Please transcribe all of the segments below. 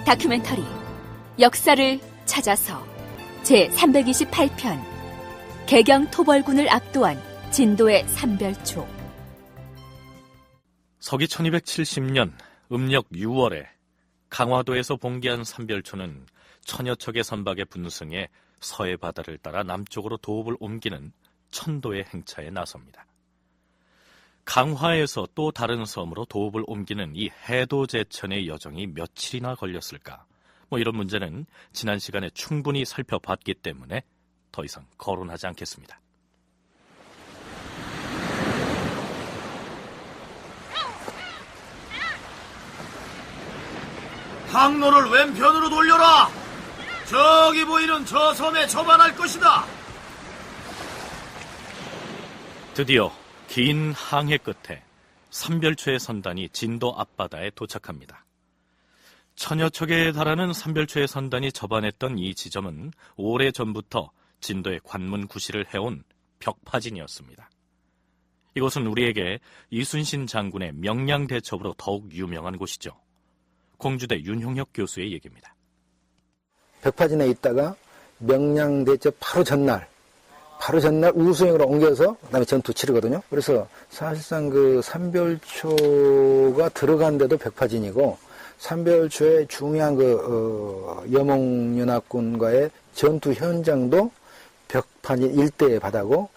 다큐멘터리 역사를 찾아서 제328편 개경 토벌군을 압도한 진도의 삼별초. 서기 1270년 음력 6월에 강화도에서 봉기한 삼별초는 천여 척의 선박의 분승에 서해 바다를 따라 남쪽으로 도읍을 옮기는 천도의 행차에 나섭니다. 강화에서 또 다른 섬으로 도읍을 옮기는 이 해도제천의 여정이 며칠이나 걸렸을까? 이런 문제는 지난 시간에 충분히 살펴봤기 때문에 더 이상 거론하지 않겠습니다. 항로를 왼편으로 돌려라. 저기 보이는 저 섬에 접안할 것이다. 드디어 긴 항해 끝에 삼별초의 선단이 진도 앞바다에 도착합니다. 천여 척에 달하는 삼별초의 선단이 접안했던 이 지점은 오래전부터 진도의 관문 구시를 해온 벽파진이었습니다. 이곳은 우리에게 이순신 장군의 명량대첩으로 더욱 유명한 곳이죠. 공주대 윤형혁 교수의 얘기입니다. 벽파진에 있다가 명량대첩 바로 전날 우수행으로 옮겨서 그다음에 전투 치르거든요. 그래서 사실상 그 삼별초가 들어간 데도 벽파진이고 삼별초의 중요한 여몽연합군과의 전투 현장도 벽파진 일대의 바다고,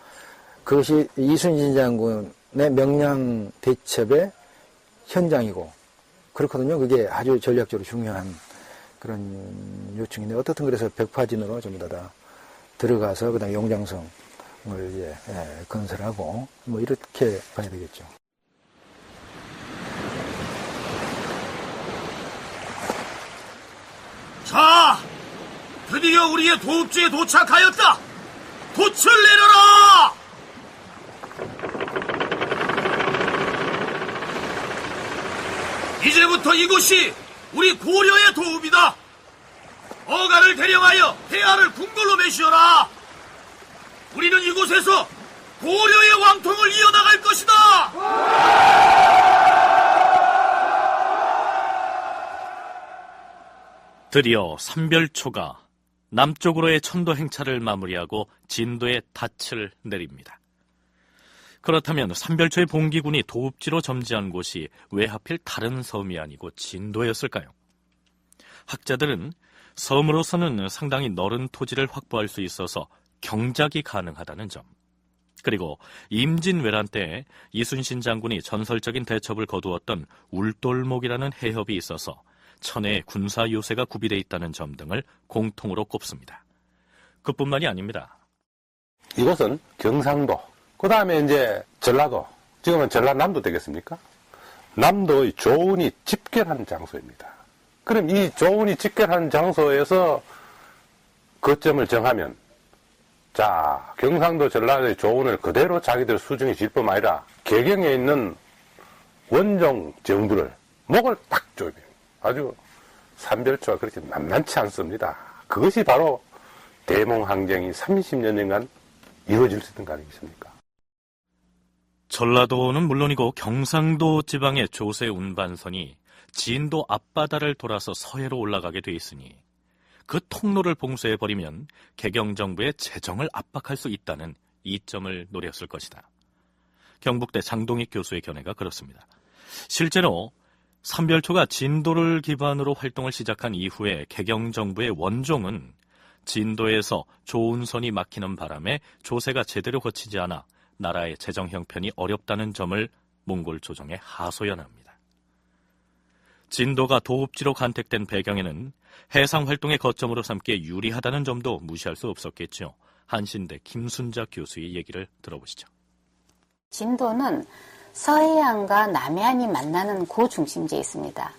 그것이 이순신 장군의 명량대첩의 현장이고 그렇거든요. 그게 아주 전략적으로 중요한 그런 요충인데, 어떻든 그래서 벽파진으로 전부 다 들어가서 그다음에 용장성을 이제 건설하고 이렇게 봐야 되겠죠. 자, 드디어 우리의 도읍지에 도착하였다. 돛을 내려라. 이제부터 이곳이 우리 고려의 도읍이다. 어가를 대령하여 대하를 궁궐로 메시어라. 우리는 이곳에서 고려의 왕통을 이어나갈 것이다. 드디어 삼별초가 남쪽으로의 천도 행차를 마무리하고 진도에 닻을 내립니다. 그렇다면 삼별초의 봉기군이 도읍지로 점지한 곳이 왜 하필 다른 섬이 아니고 진도였을까요? 학자들은 섬으로서는 상당히 넓은 토지를 확보할 수 있어서 경작이 가능하다는 점, 그리고 임진왜란 때 이순신 장군이 전설적인 대첩을 거두었던 울돌목이라는 해협이 있어서 천혜의 군사 요새가 구비되어 있다는 점 등을 공통으로 꼽습니다. 그뿐만이 아닙니다. 이곳은 경상도, 그 다음에 이제 전라도, 지금은 전라남도 되겠습니까? 남도의 조운이 집결한 장소입니다. 그럼 이 조운이 집결한 장소에서 거점을 정하면, 자, 경상도 전라도의 조운을 그대로 자기들 수중에 질 뿐만 아니라 개경에 있는 원종 정부를 목을 딱 조입니다. 아주 삼별초가 그렇게 만만치 않습니다. 그것이 바로 대몽항쟁이 30여 년간 이루어질 수 있는 거 아니겠습니까? 전라도는 물론이고 경상도 지방의 조세 운반선이 진도 앞바다를 돌아서 서해로 올라가게 돼 있으니 그 통로를 봉쇄해버리면 개경정부의 재정을 압박할 수 있다는 이점을 노렸을 것이다. 경북대 장동익 교수의 견해가 그렇습니다. 실제로 삼별초가 진도를 기반으로 활동을 시작한 이후에 개경정부의 원종은 진도에서 조운선이 막히는 바람에 조세가 제대로 거치지 않아 나라의 재정 형편이 어렵다는 점을 몽골 조정에 하소연합니다. 진도가 도읍지로 간택된 배경에는 해상활동의 거점으로 삼기에 유리하다는 점도 무시할 수 없었겠죠. 한신대 김순자 교수의 얘기를 들어보시죠. 진도는 서해안과 남해안이 만나는 고중심지에 있습니다.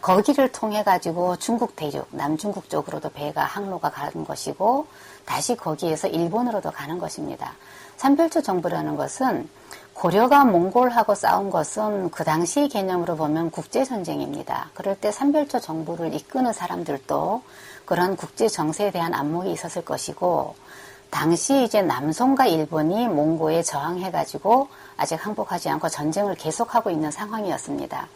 거기를 통해 가지고 중국 대륙, 남중국 쪽으로도 배가 항로가 가는 것이고 다시 거기에서 일본으로도 가는 것입니다. 삼별초 정부라는 것은 고려가 몽골하고 싸운 것은 그 당시 개념으로 보면 국제전쟁입니다. 그럴 때 삼별초 정부를 이끄는 사람들도 그런 국제정세에 대한 안목이 있었을 것이고, 당시 이제 남송과 일본이 몽고에 저항해가지고 아직 항복하지 않고 전쟁을 계속하고 있는 상황이었습니다.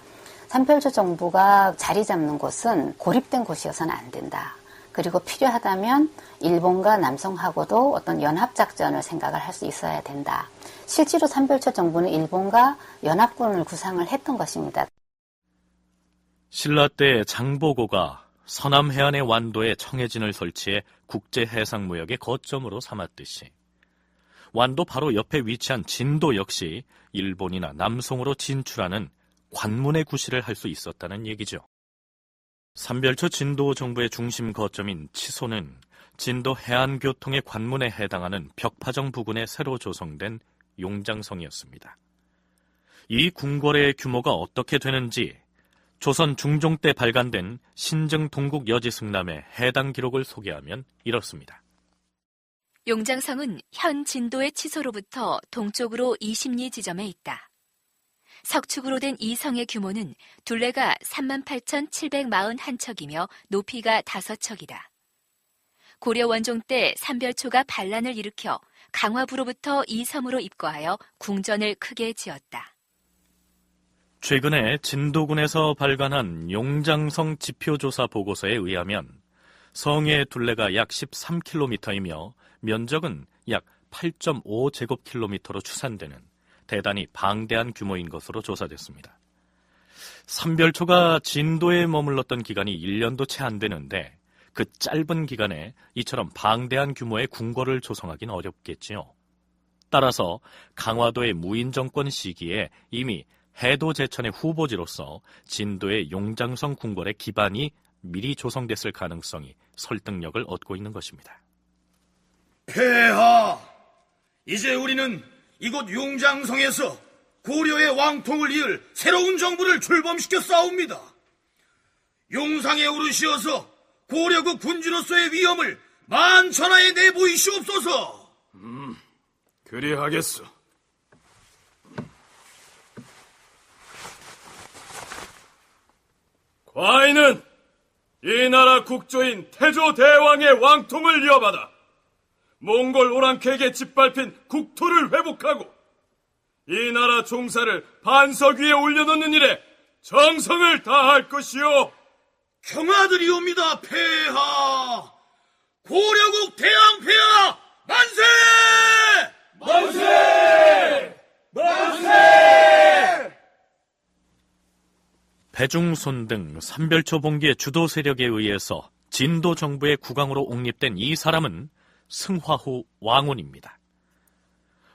삼별초 정부가 자리 잡는 곳은 고립된 곳이어서는 안 된다. 그리고 필요하다면 일본과 남송하고도 어떤 연합작전을 생각을 할 수 있어야 된다. 실제로 삼별초 정부는 일본과 연합군을 구상을 했던 것입니다. 신라 때 장보고가 서남 해안의 완도에 청해진을 설치해 국제 해상 무역의 거점으로 삼았듯이 완도 바로 옆에 위치한 진도 역시 일본이나 남송으로 진출하는 관문의 구실을 할 수 있었다는 얘기죠. 삼별초 진도 정부의 중심 거점인 치소는 진도 해안교통의 관문에 해당하는 벽파정 부근에 새로 조성된 용장성이었습니다. 이 궁궐의 규모가 어떻게 되는지 조선 중종 때 발간된 신증 동국 여지승남의 해당 기록을 소개하면 이렇습니다. 용장성은 현 진도의 치소로부터 동쪽으로 20리 지점에 있다. 석축으로 된 이 성의 규모는 둘레가 38,741척이며 높이가 5척이다. 고려 원종 때 삼별초가 반란을 일으켜 강화부로부터 이 섬으로 입거하여 궁전을 크게 지었다. 최근에 진도군에서 발간한 용장성 지표조사 보고서에 의하면 성의 둘레가 약 13km이며 면적은 약 8.5제곱킬로미터로 추산되는 대단히 방대한 규모인 것으로 조사됐습니다. 삼별초가 진도에 머물렀던 기간이 1년도 채 안 되는데 그 짧은 기간에 이처럼 방대한 규모의 궁궐을 조성하긴 어렵겠지요. 따라서 강화도의 무인정권 시기에 이미 해도 제천의 후보지로서 진도의 용장성 궁궐의 기반이 미리 조성됐을 가능성이 설득력을 얻고 있는 것입니다. 폐하, 이제 우리는 이곳 용장성에서 고려의 왕통을 이을 새로운 정부를 출범시켜 싸웁니다. 용상에 오르시어서 고려국 군주로서의 위엄을 만천하에 내보이시옵소서. 그리하겠소. 과인은 이 나라 국조인 태조 대왕의 왕통을 이어받아 몽골 오랑캐에게 짓밟힌 국토를 회복하고 이 나라 종사를 반석 위에 올려놓는 일에 정성을 다할 것이요. 경아드리옵니다, 폐하. 고려국 대왕폐하 만세! 만세! 만세! 배중손 등 삼별초 봉기의 주도 세력에 의해서 진도 정부의 국왕으로 옹립된 이 사람은 승화후 왕혼입니다.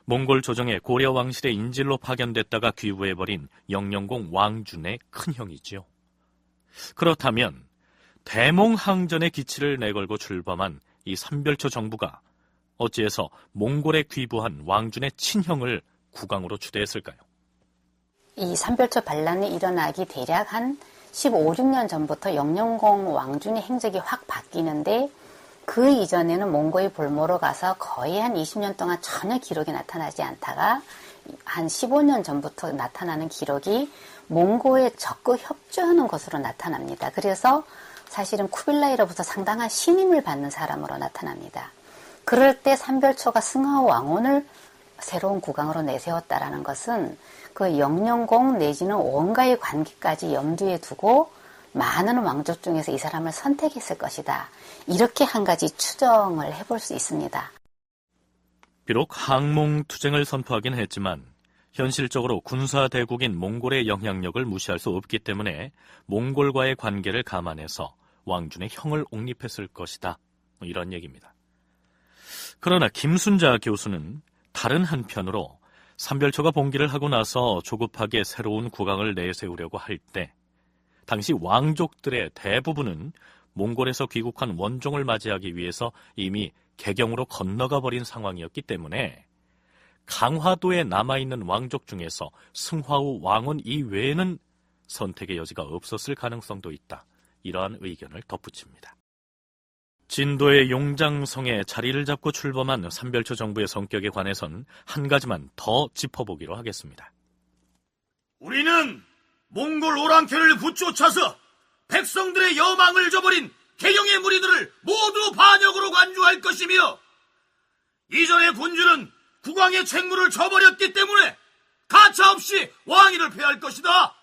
몽골 조정의 고려 왕실의 인질로 파견됐다가 귀부해버린 영령공 왕준의 큰형이지요. 그렇다면 대몽항전의 기치를 내걸고 출범한 이 삼별초 정부가 어찌해서 몽골에 귀부한 왕준의 친형을 국왕으로 추대했을까요? 이 삼별초 반란이 일어나기 대략 한 15, 16년 전부터 영령공 왕준의 행적이 확 바뀌는데 그 이전에는 몽고의 볼모로 가서 거의 한 20년 동안 전혀 기록이 나타나지 않다가 한 15년 전부터 나타나는 기록이 몽고에 적극 협조하는 것으로 나타납니다. 그래서 사실은 쿠빌라이로부터 상당한 신임을 받는 사람으로 나타납니다. 그럴 때 삼별초가 승하오 왕혼을 새로운 국왕으로 내세웠다라는 것은 그 영령공 내지는 원가의 관계까지 염두에 두고 많은 왕족 중에서 이 사람을 선택했을 것이다. 이렇게 한 가지 추정을 해볼 수 있습니다. 비록 항몽투쟁을 선포하긴 했지만 현실적으로 군사대국인 몽골의 영향력을 무시할 수 없기 때문에 몽골과의 관계를 감안해서 왕준의 형을 옹립했을 것이다. 이런 얘기입니다. 그러나 김순자 교수는 다른 한편으로 삼별초가 봉기를 하고 나서 조급하게 새로운 국왕을 내세우려고 할 때 당시 왕족들의 대부분은 몽골에서 귀국한 원종을 맞이하기 위해서 이미 개경으로 건너가 버린 상황이었기 때문에 강화도에 남아있는 왕족 중에서 승화후 왕혼 이외에는 선택의 여지가 없었을 가능성도 있다. 이러한 의견을 덧붙입니다. 진도의 용장성에 자리를 잡고 출범한 삼별초 정부의 성격에 관해선 한 가지만 더 짚어보기로 하겠습니다. 우리는 몽골 오랑캐를 붙쫓아서 백성들의 여망을 저버린 개경의 무리들을 모두 반역으로 간주할 것이며 이전의 군주는 국왕의 책무를 저버렸기 때문에 가차없이 왕위를 폐할 것이다.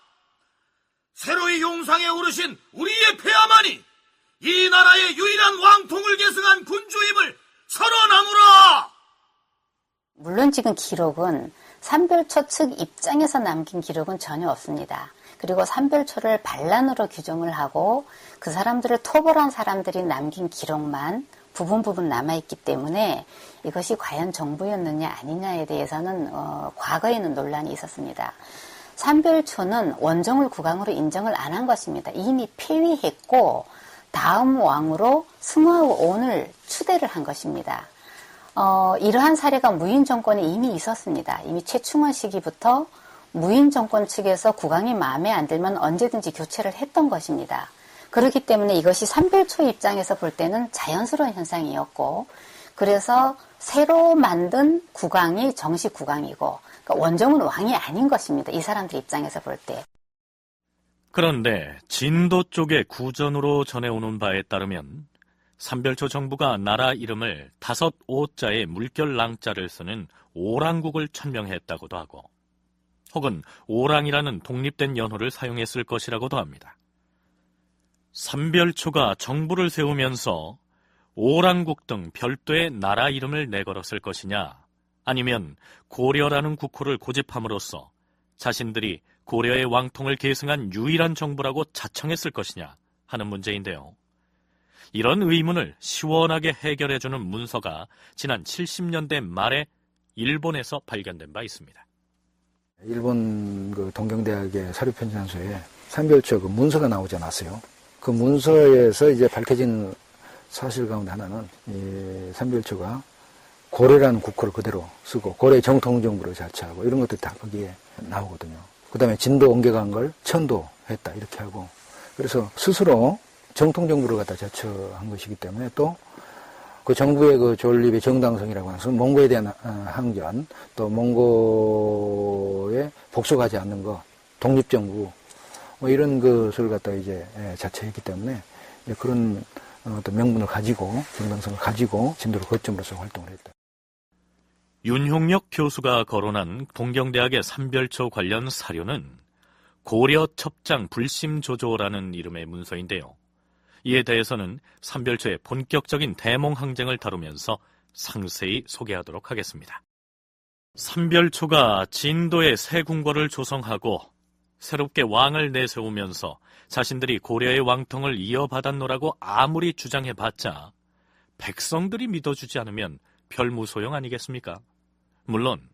새로이 용상에 오르신 우리의 폐하만이 이 나라의 유일한 왕통을 계승한 군주임을 선언하노라. 물론 지금 기록은 삼별초 측 입장에서 남긴 기록은 전혀 없습니다. 그리고 삼별초를 반란으로 규정을 하고 그 사람들을 토벌한 사람들이 남긴 기록만 부분 남아있기 때문에 이것이 과연 정부였느냐 아니냐에 대해서는 과거에는 논란이 있었습니다. 삼별초는 원정을 국왕으로 인정을 안 한 것입니다. 이미 폐위했고 다음 왕으로 승화원을 추대를 한 것입니다. 이러한 사례가 무인 정권에 이미 있었습니다. 이미 최충원 시기부터 무인 정권 측에서 국왕이 마음에 안 들면 언제든지 교체를 했던 것입니다. 그렇기 때문에 이것이 삼별초 입장에서 볼 때는 자연스러운 현상이었고, 그래서 새로 만든 국왕이 정식 국왕이고, 그러니까 원정은 왕이 아닌 것입니다. 이 사람들 입장에서 볼 때. 그런데 진도 쪽의 구전으로 전해오는 바에 따르면 삼별초 정부가 나라 이름을 5자의 물결랑자를 쓰는 오랑국을 천명했다고도 하고, 혹은 오랑이라는 독립된 연호를 사용했을 것이라고도 합니다. 삼별초가 정부를 세우면서 오랑국 등 별도의 나라 이름을 내걸었을 것이냐, 아니면 고려라는 국호를 고집함으로써 자신들이 고려의 왕통을 계승한 유일한 정부라고 자청했을 것이냐 하는 문제인데요. 이런 의문을 시원하게 해결해주는 문서가 지난 70년대 말에 일본에서 발견된 바 있습니다. 일본 그 동경대학의 사료편찬소에 삼별초 그 문서가 나오지 않았어요. 그 문서에서 이제 밝혀진 사실 가운데 하나는 이 삼별초가 고려라는 국호를 그대로 쓰고 고려 정통정부를 자처하고 이런 것들이 다 거기에 나오거든요. 그 다음에 진도 옮겨간 걸 천도했다 이렇게 하고, 그래서 스스로 정통정부를 갖다 자처한 것이기 때문에 또 그 정부의 그 존립의 정당성이라고 해서 몽고에 대한 항전, 또 몽고에 복속하지 않는 것, 독립정부, 뭐 이런 것을 갖다 이제 자처했기 때문에 그런 어떤 명분을 가지고, 정당성을 가지고 진도를 거점으로서 활동을 했다. 윤홍역 교수가 거론한 동경대학의 삼별초 관련 사료는 고려 첩장 불심조조라는 이름의 문서인데요. 이에 대해서는 삼별초의 본격적인 대몽항쟁을 다루면서 상세히 소개하도록 하겠습니다. 삼별초가 진도의 새 궁궐을 조성하고 새롭게 왕을 내세우면서 자신들이 고려의 왕통을 이어받았노라고 아무리 주장해봤자 백성들이 믿어주지 않으면 별 무소용 아니겠습니까? 물론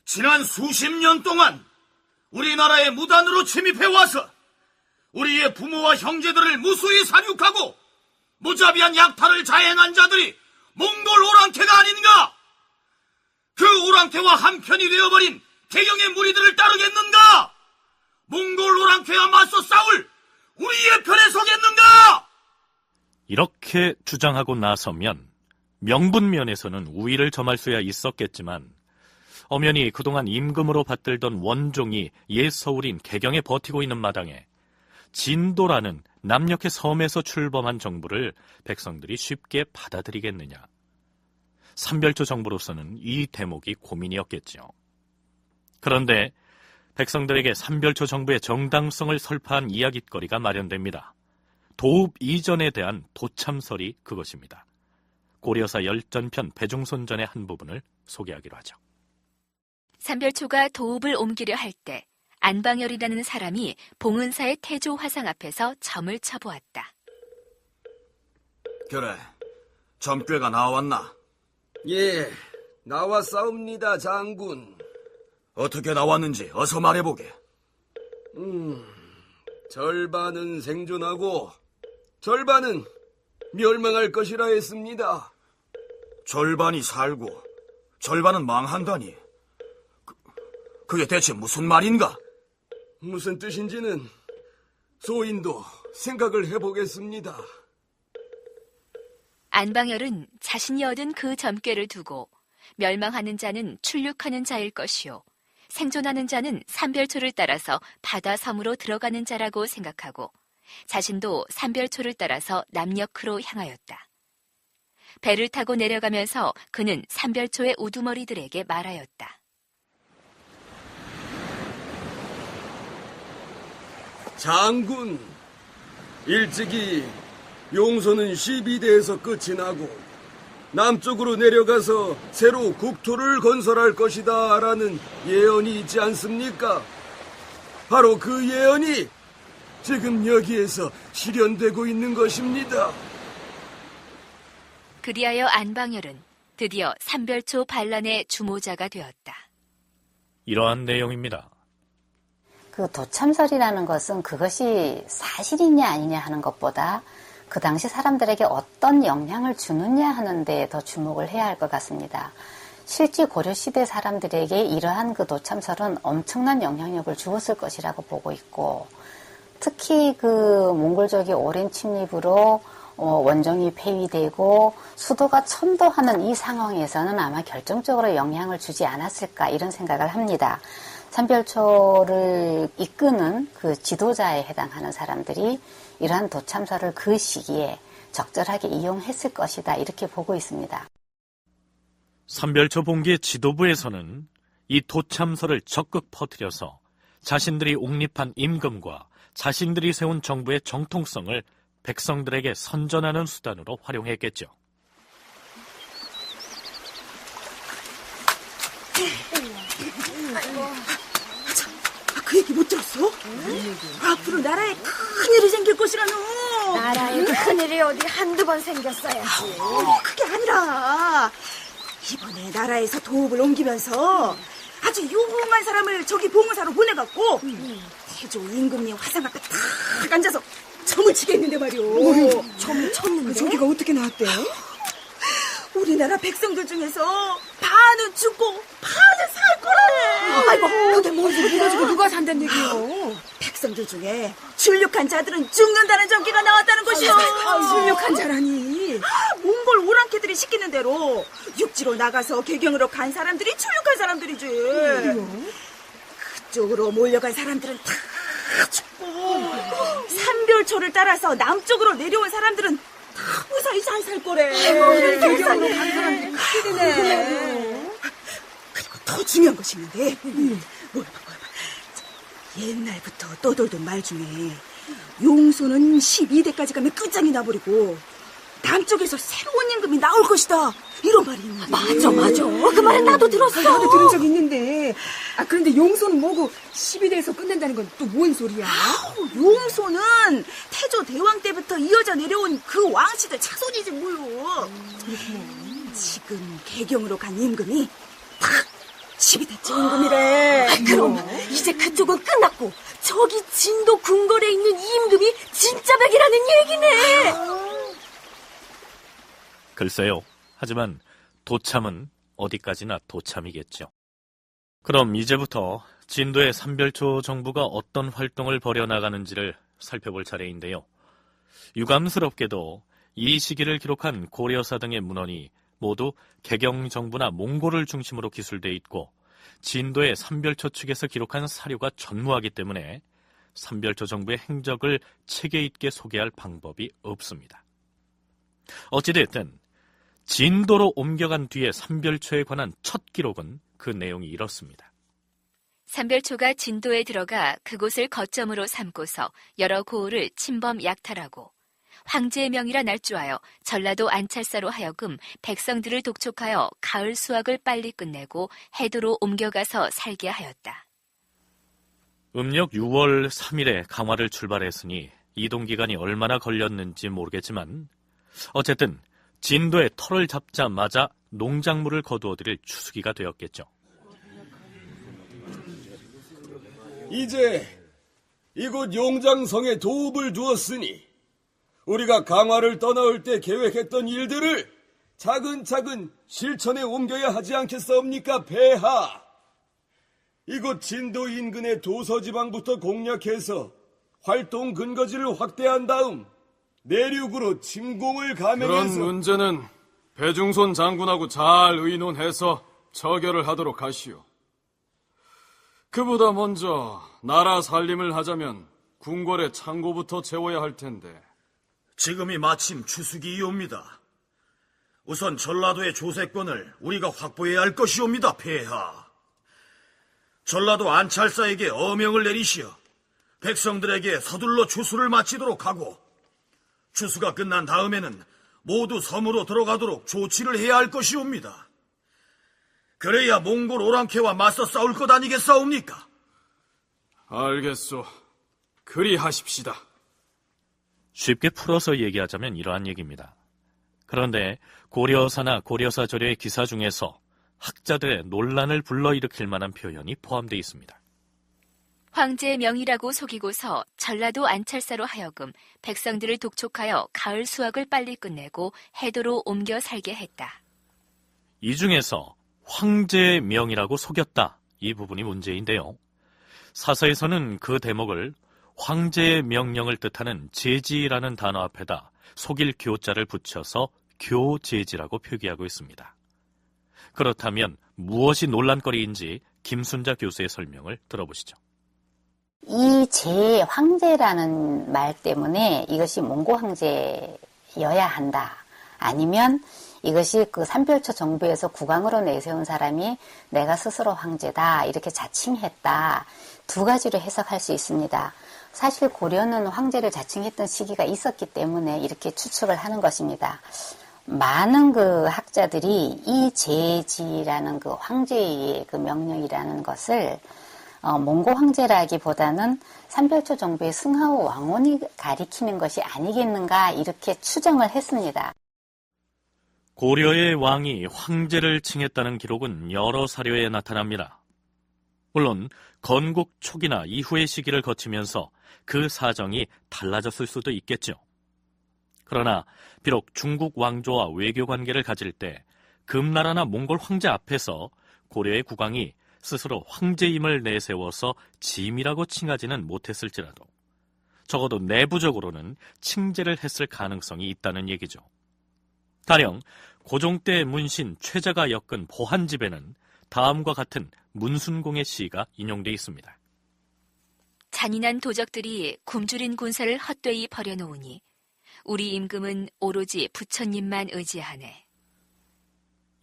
지난 수십 년 동안 우리나라에 무단으로 침입해와서 우리의 부모와 형제들을 무수히 살육하고 무자비한 약탈을 자행한 자들이 몽골 오랑캐가 아닌가? 그 오랑캐와 한편이 되어버린 개경의 무리들을 따르겠는가? 몽골 오랑캐와 맞서 싸울 우리의 편에 서겠는가? 이렇게 주장하고 나서면 명분면에서는 우위를 점할 수야 있었겠지만 엄연히 그동안 임금으로 받들던 원종이 옛 서울인 개경에 버티고 있는 마당에 진도라는 남녘의 섬에서 출범한 정부를 백성들이 쉽게 받아들이겠느냐. 삼별초 정부로서는 이 대목이 고민이었겠죠. 그런데 백성들에게 삼별초 정부의 정당성을 설파한 이야깃거리가 마련됩니다. 도읍 이전에 대한 도참설이 그것입니다. 고려사 열전편 배중손전의 한 부분을 소개하기로 하죠. 삼별초가 도읍을 옮기려 할 때 안방열이라는 사람이 봉은사의 태조 화상 앞에서 점을 쳐보았다. 그래, 점괘가 나왔나? 예, 나왔사옵니다, 장군. 어떻게 나왔는지 어서 말해보게. 절반은 생존하고 절반은 멸망할 것이라 했습니다. 절반이 살고 절반은 망한다니. 그게 대체 무슨 말인가? 무슨 뜻인지는 소인도 생각을 해보겠습니다. 안방열은 자신이 얻은 그 점괘를 두고 멸망하는 자는 출륙하는 자일 것이요 생존하는 자는 삼별초를 따라서 바다 섬으로 들어가는 자라고 생각하고 자신도 삼별초를 따라서 남녘으로 향하였다. 배를 타고 내려가면서 그는 삼별초의 우두머리들에게 말하였다. 장군, 일찍이 용소는 12대에서 끝이 나고 남쪽으로 내려가서 새로 국토를 건설할 것이다 라는 예언이 있지 않습니까? 바로 그 예언이 지금 여기에서 실현되고 있는 것입니다. 그리하여 안방열은 드디어 삼별초 반란의 주모자가 되었다. 이러한 내용입니다. 그 도참설이라는 것은 그것이 사실이냐 아니냐 하는 것보다 그 당시 사람들에게 어떤 영향을 주느냐 하는 데에 더 주목을 해야 할 것 같습니다. 실제 고려시대 사람들에게 이러한 그 도참설은 엄청난 영향력을 주었을 것이라고 보고 있고, 특히 그 몽골족의 오랜 침입으로 원정이 폐위되고 수도가 천도하는 이 상황에서는 아마 결정적으로 영향을 주지 않았을까 이런 생각을 합니다. 삼별초를 이끄는 그 지도자에 해당하는 사람들이 이러한 도참설을 그 시기에 적절하게 이용했을 것이다 이렇게 보고 있습니다. 삼별초 봉기의 지도부에서는 이 도참설을 적극 퍼뜨려서 자신들이 옹립한 임금과 자신들이 세운 정부의 정통성을 백성들에게 선전하는 수단으로 활용했겠죠. 그 얘기 못 들었어? 앞으로 나라에 큰일이 생길 것이라노. 나라에 큰일이 어디 한두 번 생겼어야지. 그게 아니라 이번에 나라에서 도읍을 옮기면서 아주 유명한 사람을 저기 봉사로 보내갖고 태조 임금님 화상 앞에 탁 앉아서 점을 치겠는데 말이오. 점 쳤는데? 저기가 어떻게 나왔대? 우리나라 백성들 중에서 반은 죽고 반은 살 거라네. 아이고, 그게 뭔 소리야? 누가 산다는 얘기요? 백성들 중에 출륙한 자들은 죽는다는 전기가 나왔다는 것이요. 출륙한 자라니. 몽골 오랑캐들이 시키는 대로 육지로 나가서 개경으로 간 사람들이 출륙한 사람들이지. 그쪽으로 몰려간 사람들은 다 죽고 삼별초를 따라서 남쪽으로 내려온 사람들은 다 무사히 잘 살 거래. 개경으로 간 사람들이 크게 되네. 그리고 더 중요한 것이 있는데 뭐야. 옛날부터 떠돌던 말 중에 용소는 12대까지 가면 끝장이 나버리고 남쪽에서 새로운 임금이 나올 것이다 이런 말이 있는데. 맞아. 그 말은 나도 들었어. 나도 들은 적 있는데. 그런데 용소는 뭐고 12대에서 끝낸다는 건 또 뭔 소리야? 용소는 태조 대왕 때부터 이어져 내려온 그 왕씨들 자손이지 뭐요. 지금 개경으로 간 임금이 딱 12대째 임금이래. 그럼 이제 그쪽은 끝났고 저기 진도 궁궐에 있는 이 임금이 진짜 백이라는 얘기네. 글쎄요. 하지만 도참은 어디까지나 도참이겠죠. 그럼 이제부터 진도의 삼별초 정부가 어떤 활동을 벌여나가는지를 살펴볼 차례인데요. 유감스럽게도 이 시기를 기록한 고려사 등의 문헌이 모두 개경정부나 몽골을 중심으로 기술돼 있고 진도의 삼별초 측에서 기록한 사료가 전무하기 때문에 삼별초 정부의 행적을 체계 있게 소개할 방법이 없습니다. 어찌됐든 진도로 옮겨간 뒤에 삼별초에 관한 첫 기록은 그 내용이 이렇습니다. 삼별초가 진도에 들어가 그곳을 거점으로 삼고서 여러 고을을 침범 약탈하고 황제의 명이라 날조하여 전라도 안찰사로 하여금 백성들을 독촉하여 가을 수확을 빨리 끝내고 해도로 옮겨가서 살게 하였다. 음력 6월 3일에 강화를 출발했으니 이동기간이 얼마나 걸렸는지 모르겠지만 어쨌든 진도에 터를 잡자마자 농작물을 거두어들일 추수기가 되었겠죠. 이제 이곳 용장성에 도읍을 두었으니 우리가 강화를 떠나올 때 계획했던 일들을 차근차근 실천에 옮겨야 하지 않겠사옵니까, 폐하? 이곳 진도 인근의 도서지방부터 공략해서 활동 근거지를 확대한 다음 내륙으로 침공을 감행해서 그런 문제는 배중손 장군하고 잘 의논해서 처결을 하도록 하시오. 그보다 먼저 나라 살림을 하자면 궁궐의 창고부터 채워야 할 텐데. 지금이 마침 추수기이옵니다. 우선 전라도의 조세권을 우리가 확보해야 할 것이옵니다, 폐하. 전라도 안찰사에게 어명을 내리시어 백성들에게 서둘러 추수를 마치도록 하고 추수가 끝난 다음에는 모두 섬으로 들어가도록 조치를 해야 할 것이옵니다. 그래야 몽골 오랑캐와 맞서 싸울 것 아니겠사옵니까? 알겠소. 그리하십시다. 쉽게 풀어서 얘기하자면 이러한 얘기입니다. 그런데 고려사나 고려사조례의 기사 중에서 학자들의 논란을 불러일으킬 만한 표현이 포함되어 있습니다. 황제의 명이라고 속이고서 전라도 안찰사로 하여금 백성들을 독촉하여 가을 수확을 빨리 끝내고 해도로 옮겨 살게 했다. 이 중에서 황제의 명이라고 속였다, 이 부분이 문제인데요. 사서에서는 그 대목을 황제의 명령을 뜻하는 제지라는 단어 앞에다 속일 교자를 붙여서 교제지라고 표기하고 있습니다. 그렇다면 무엇이 논란거리인지 김순자 교수의 설명을 들어보시죠. 이 제황제라는 말 때문에 이것이 몽고 황제여야 한다. 아니면 이것이 그 삼별초 정부에서 국왕으로 내세운 사람이 내가 스스로 황제다 이렇게 자칭했다. 두 가지로 해석할 수 있습니다. 사실 고려는 황제를 자칭했던 시기가 있었기 때문에 이렇게 추측을 하는 것입니다. 많은 그 학자들이 이 제지라는 그 황제의 그 명령이라는 것을 몽고 황제라기보다는 삼별초 정부의 승하오 왕원이 가리키는 것이 아니겠는가 이렇게 추정을 했습니다. 고려의 왕이 황제를 칭했다는 기록은 여러 사료에 나타납니다. 물론 건국 초기나 이후의 시기를 거치면서 그 사정이 달라졌을 수도 있겠죠. 그러나 비록 중국 왕조와 외교 관계를 가질 때 금나라나 몽골 황제 앞에서 고려의 국왕이 스스로 황제임을 내세워서 짐이라고 칭하지는 못했을지라도 적어도 내부적으로는 칭제를 했을 가능성이 있다는 얘기죠. 가령 고종 때 문신 최자가 엮은 보한집에는 다음과 같은 문순공의 시가 인용되어 있습니다. 잔인한 도적들이 굶주린 군사를 헛되이 버려놓으니 우리 임금은 오로지 부처님만 의지하네.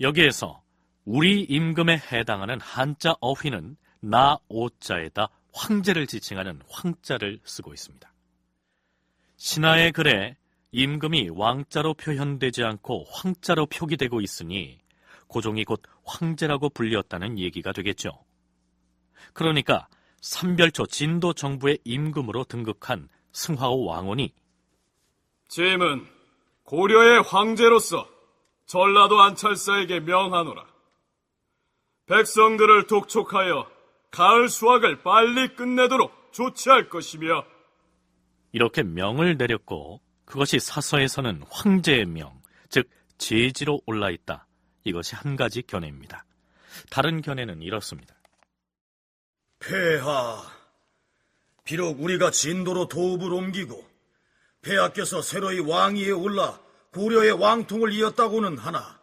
여기에서 우리 임금에 해당하는 한자 어휘는 나 오자에다 황제를 지칭하는 황자를 쓰고 있습니다. 신하의 글에 임금이 왕자로 표현되지 않고 황자로 표기되고 있으니 고종이 곧 황제라고 불렸다는 얘기가 되겠죠. 그러니까 삼별초 진도 정부의 임금으로 등극한 승하오 왕원이 짐은 고려의 황제로서 전라도 안찰사에게 명하노라. 백성들을 독촉하여 가을 수확을 빨리 끝내도록 조치할 것이며, 이렇게 명을 내렸고 그것이 사서에서는 황제의 명, 즉 제지로 올라있다. 이것이 한 가지 견해입니다. 다른 견해는 이렇습니다. 폐하, 비록 우리가 진도로 도읍을 옮기고 폐하께서 새로이 왕위에 올라 고려의 왕통을 이었다고는 하나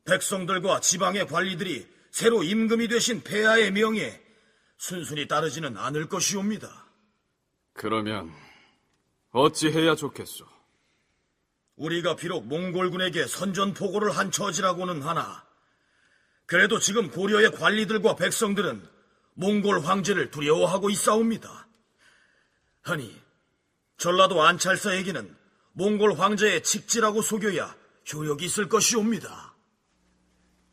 백성들과 지방의 관리들이 새로 임금이 되신 폐하의 명에 순순히 따르지는 않을 것이옵니다. 그러면 어찌해야 좋겠소? 우리가 비록 몽골군에게 선전포고를 한 처지라고는 하나 그래도 지금 고려의 관리들과 백성들은 몽골 황제를 두려워하고 있사옵니다. 하니 전라도 안찰사에게는 몽골 황제의 칙지라고 속여야 효력이 있을 것이옵니다.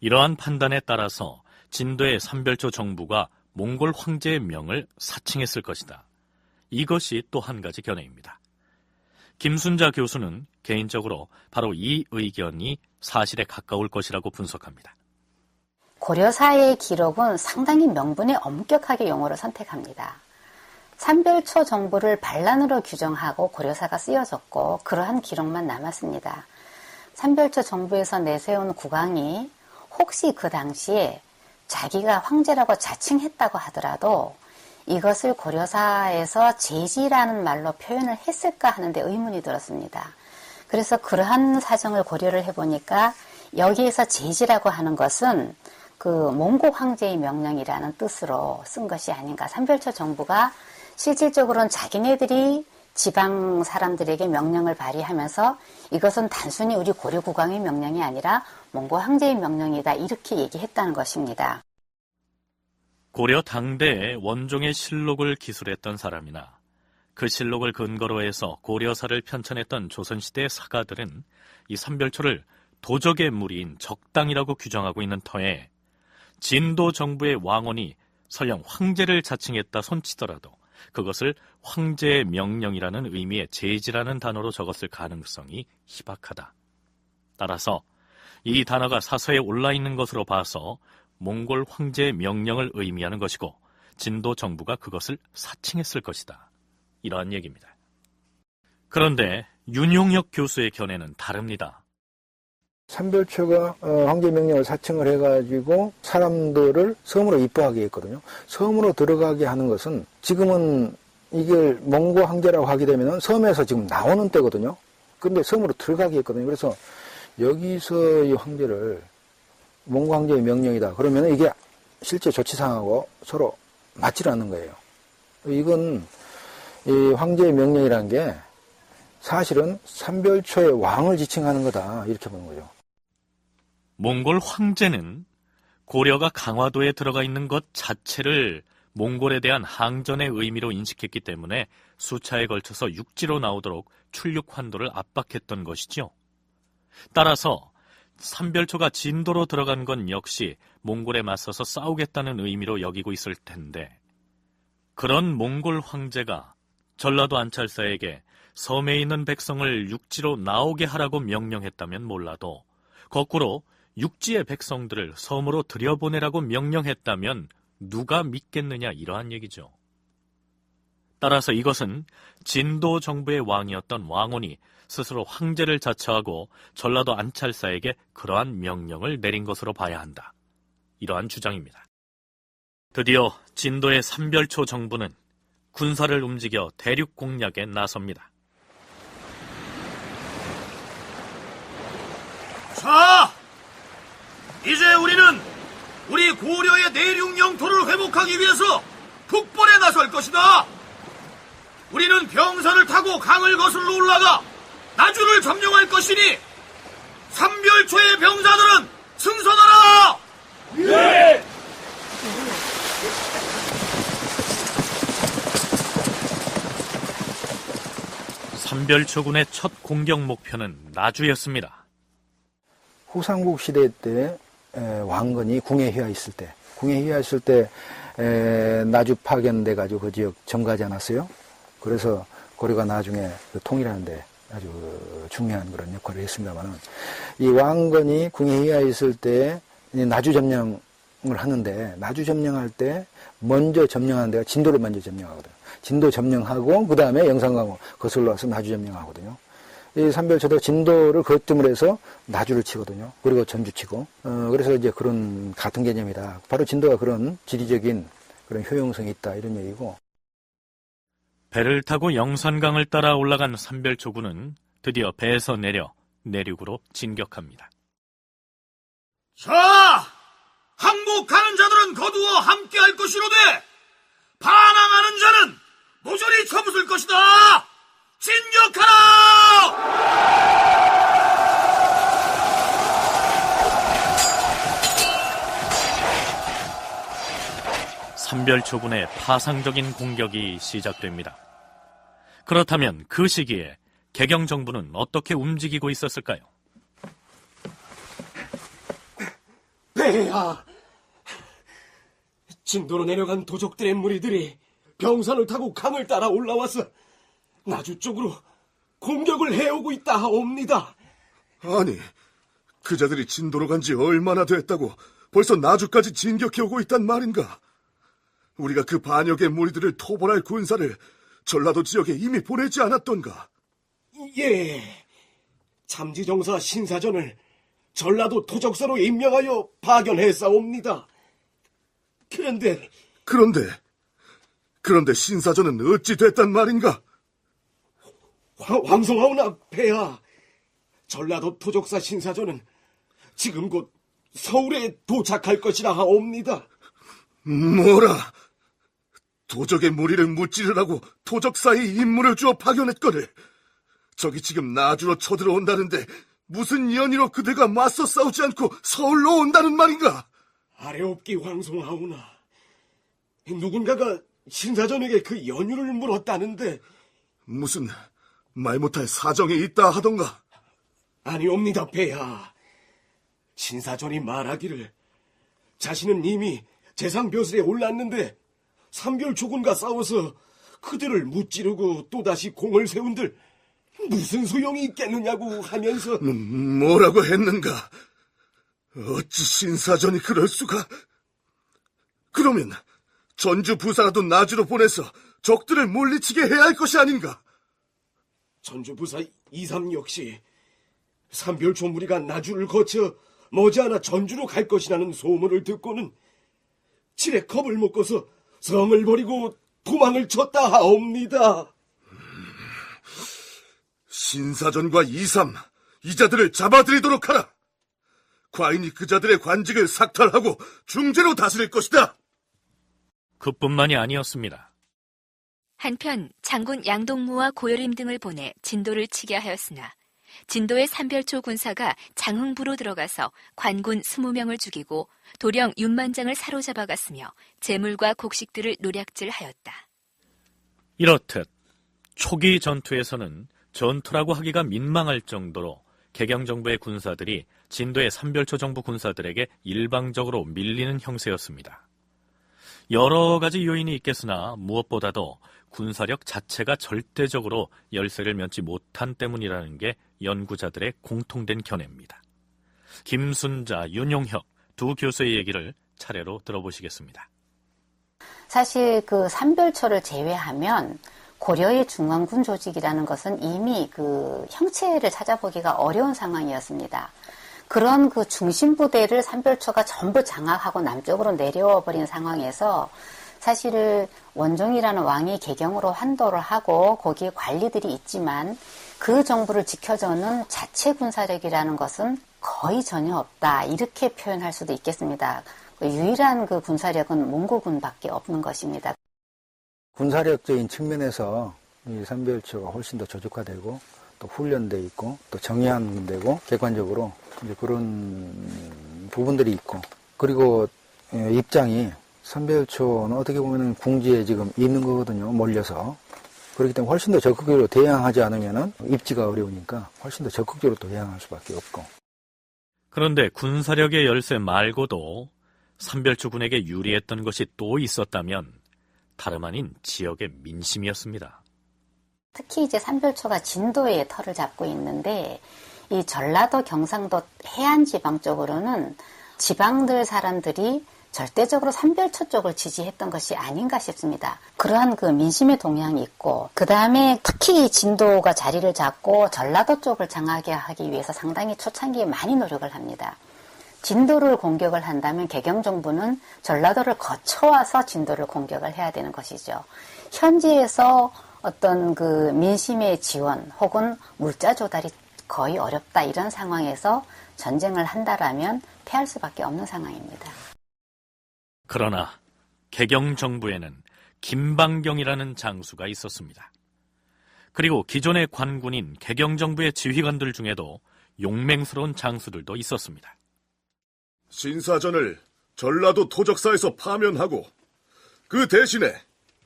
이러한 판단에 따라서 진도의 삼별초 정부가 몽골 황제의 명을 사칭했을 것이다. 이것이 또 한 가지 견해입니다. 김순자 교수는 개인적으로 바로 이 의견이 사실에 가까울 것이라고 분석합니다. 고려사의 기록은 상당히 명분에 엄격하게 용어를 선택합니다. 삼별초 정부를 반란으로 규정하고 고려사가 쓰여졌고 그러한 기록만 남았습니다. 삼별초 정부에서 내세운 국왕이 혹시 그 당시에 자기가 황제라고 자칭했다고 하더라도 이것을 고려사에서 제지라는 말로 표현을 했을까 하는데 의문이 들었습니다. 그래서 그러한 사정을 고려를 해보니까 여기에서 제지라고 하는 것은 그 몽고 황제의 명령이라는 뜻으로 쓴 것이 아닌가. 삼별초 정부가 실질적으로는 자기네들이 지방 사람들에게 명령을 발휘하면서 이것은 단순히 우리 고려 국왕의 명령이 아니라 몽고 황제의 명령이다 이렇게 얘기했다는 것입니다. 고려 당대에 원종의 실록을 기술했던 사람이나 그 실록을 근거로 해서 고려사를 편찬했던 조선시대의 사가들은 이 삼별초를 도적의 무리인 적당이라고 규정하고 있는 터에 진도 정부의 왕원이 설령 황제를 자칭했다 손치더라도 그것을 황제의 명령이라는 의미의 제지라는 단어로 적었을 가능성이 희박하다. 따라서 이 단어가 사서에 올라있는 것으로 봐서 몽골 황제의 명령을 의미하는 것이고 진도 정부가 그것을 사칭했을 것이다. 이러한 얘기입니다. 그런데 윤용혁 교수의 견해는 다릅니다. 삼별초가 황제 명령을 사칭을 해가지고 사람들을 섬으로 입부하게 했거든요. 섬으로 들어가게 하는 것은 지금은 이걸 몽고 황제라고 하게 되면 섬에서 지금 나오는 때거든요. 근데 섬으로 들어가게 했거든요. 그래서 여기서 이 황제를 몽고 황제의 명령이다. 그러면 이게 실제 조치상하고 서로 맞질 않는 거예요. 이건 이 황제의 명령이라는 게 사실은 삼별초의 왕을 지칭하는 거다. 이렇게 보는 거죠. 몽골 황제는 고려가 강화도에 들어가 있는 것 자체를 몽골에 대한 항전의 의미로 인식했기 때문에 수차에 걸쳐서 육지로 나오도록 출륙 환도를 압박했던 것이죠. 따라서 삼별초가 진도로 들어간 건 역시 몽골에 맞서서 싸우겠다는 의미로 여기고 있을 텐데, 그런 몽골 황제가 전라도 안찰사에게 섬에 있는 백성을 육지로 나오게 하라고 명령했다면 몰라도 거꾸로 육지의 백성들을 섬으로 들여보내라고 명령했다면 누가 믿겠느냐, 이러한 얘기죠. 따라서 이것은 진도 정부의 왕이었던 왕원이 스스로 황제를 자처하고 전라도 안찰사에게 그러한 명령을 내린 것으로 봐야 한다. 이러한 주장입니다. 드디어 진도의 삼별초 정부는 군사를 움직여 대륙 공략에 나섭니다. 자, 이제 우리는 우리 고려의 내륙 영토를 회복하기 위해서 북벌에 나설 것이다. 우리는 병선을 타고 강을 거슬러 올라가 나주를 점령할 것이니 삼별초의 병사들은 승선하라. 예! 삼별초군의 첫 공격 목표는 나주였습니다. 후삼국 시대 때 왕건이 궁에 휘하 있을 때 나주 파견돼 가지고 그 지역 점거하지 않았어요. 그래서 고려가 나중에 그 통일하는데 아주 중요한 그런 역할을 했습니다만은, 이 왕건이 궁에 휘하 있을 때 나주 점령을 하는데, 나주 점령할 때 먼저 점령하는 데가 진도를 먼저 점령하거든요. 진도 점령하고 그 다음에 영산강으로 거슬러 와서 나주 점령하거든요. 이 삼별초도 진도를 거점으로 해서 나주를 치거든요. 그리고 전주 치고. 그래서 이제 그런 같은 개념이다. 바로 진도가 그런 지리적인 그런 효용성이 있다, 이런 얘기고. 배를 타고 영산강을 따라 올라간 삼별초군은 드디어 배에서 내려 내륙으로 진격합니다. 자, 항복하는 자들은 거두어 함께할 것이로되 반항하는 자는 모조리 쳐부술 것이다. 진격하라! 삼별초군의 파상적인 공격이 시작됩니다. 그렇다면 그 시기에 개경정부는 어떻게 움직이고 있었을까요? 폐하! 진도로 내려간 도적들의 무리들이 병선을 타고 강을 따라 올라와서 나주 쪽으로 공격을 해오고 있다 하옵니다. 아니, 그자들이 진도로 간 지 얼마나 됐다고 벌써 나주까지 진격해오고 있단 말인가? 우리가 그 반역의 무리들을 토벌할 군사를 전라도 지역에 이미 보내지 않았던가? 예, 참지정사 신사전을 전라도 토적사로 임명하여 파견했사옵니다. 그런데 신사전은 어찌 됐단 말인가? 황송하오나 폐하, 전라도 토적사 신사전은 지금 곧 서울에 도착할 것이라 하옵니다. 뭐라? 도적의 무리를 무찌르라고 토적사에 임무를 주어 파견했거늘. 저기 지금 나주로 쳐들어온다는데 무슨 연유로 그대가 맞서 싸우지 않고 서울로 온다는 말인가? 아래옵기 황송하오나 누군가가 신사전에게 그 연유를 물었다는데. 무슨 말 못할 사정이 있다 하던가? 아니옵니다, 폐하. 신사전이 말하기를 자신은 이미 재상벼슬에 올랐는데 삼별초군과 싸워서 그들을 무찌르고 또다시 공을 세운들 무슨 소용이 있겠느냐고 하면서. 뭐라고 했는가? 어찌 신사전이 그럴 수가? 그러면 전주 부사라도 나주로 보내서 적들을 물리치게 해야 할 것이 아닌가? 전주부사 이삼 역시 삼별초 무리가 나주를 거쳐 머지않아 전주로 갈 것이라는 소문을 듣고는 칠에 겁을 먹고서 성을 버리고 도망을 쳤다 하옵니다. 신사전과 이삼, 이자들을 잡아들이도록 하라. 과인이 그자들의 관직을 삭탈하고 중재로 다스릴 것이다. 그뿐만이 아니었습니다. 한편 장군 양동무와 고여림 등을 보내 진도를 치게 하였으나 진도의 삼별초 군사가 장흥부로 들어가서 관군 20명을 죽이고 도령 윤만장을 사로잡아갔으며 재물과 곡식들을 노략질하였다. 이렇듯 초기 전투에서는 전투라고 하기가 민망할 정도로 개경정부의 군사들이 진도의 삼별초 정부 군사들에게 일방적으로 밀리는 형세였습니다. 여러 가지 요인이 있겠으나 무엇보다도 군사력 자체가 절대적으로 열세를 면치 못한 때문이라는 게 연구자들의 공통된 견해입니다. 김순자, 윤용혁 두 교수의 얘기를 차례로 들어보시겠습니다. 사실 그 삼별초를 제외하면 고려의 중앙군 조직이라는 것은 이미 그 형체를 찾아보기가 어려운 상황이었습니다. 그런 그 중심부대를 삼별초가 전부 장악하고 남쪽으로 내려와 버린 상황에서 사실 원종이라는 왕이 개경으로 환도를 하고 거기에 관리들이 있지만 그 정부를 지켜주는 자체 군사력이라는 것은 거의 전혀 없다. 이렇게 표현할 수도 있겠습니다. 유일한 그 군사력은 몽고군밖에 없는 것입니다. 군사력적인 측면에서 이 삼별초가 훨씬 더 조직화되고 또 훈련돼 있고 또 정예화되고 객관적으로 이제 그런 부분들이 있고, 그리고 입장이 삼별초는 어떻게 보면 궁지에 지금 있는 거거든요. 몰려서. 그렇기 때문에 훨씬 더 적극적으로 대항하지 않으면 입지가 어려우니까 훨씬 더 적극적으로 또 대항할 수밖에 없고. 그런데 군사력의 열세 말고도 삼별초군에게 유리했던 것이 또 있었다면 다름 아닌 지역의 민심이었습니다. 특히 이제 삼별초가 진도에 터를 잡고 있는데 이 전라도, 경상도 해안 지방 쪽으로는 지방들 사람들이 절대적으로 삼별초 쪽을 지지했던 것이 아닌가 싶습니다. 그러한 그 민심의 동향이 있고, 그 다음에 특히 진도가 자리를 잡고 전라도 쪽을 장악하기 위해서 상당히 초창기에 많이 노력을 합니다. 진도를 공격을 한다면 개경정부는 전라도를 거쳐와서 진도를 공격을 해야 되는 것이죠. 현지에서 어떤 그 민심의 지원 혹은 물자 조달이 거의 어렵다, 이런 상황에서 전쟁을 한다라면 패할 수밖에 없는 상황입니다. 그러나 개경정부에는 김방경이라는 장수가 있었습니다. 그리고 기존의 관군인 개경정부의 지휘관들 중에도 용맹스러운 장수들도 있었습니다. 신사전을 전라도 토적사에서 파면하고 그 대신에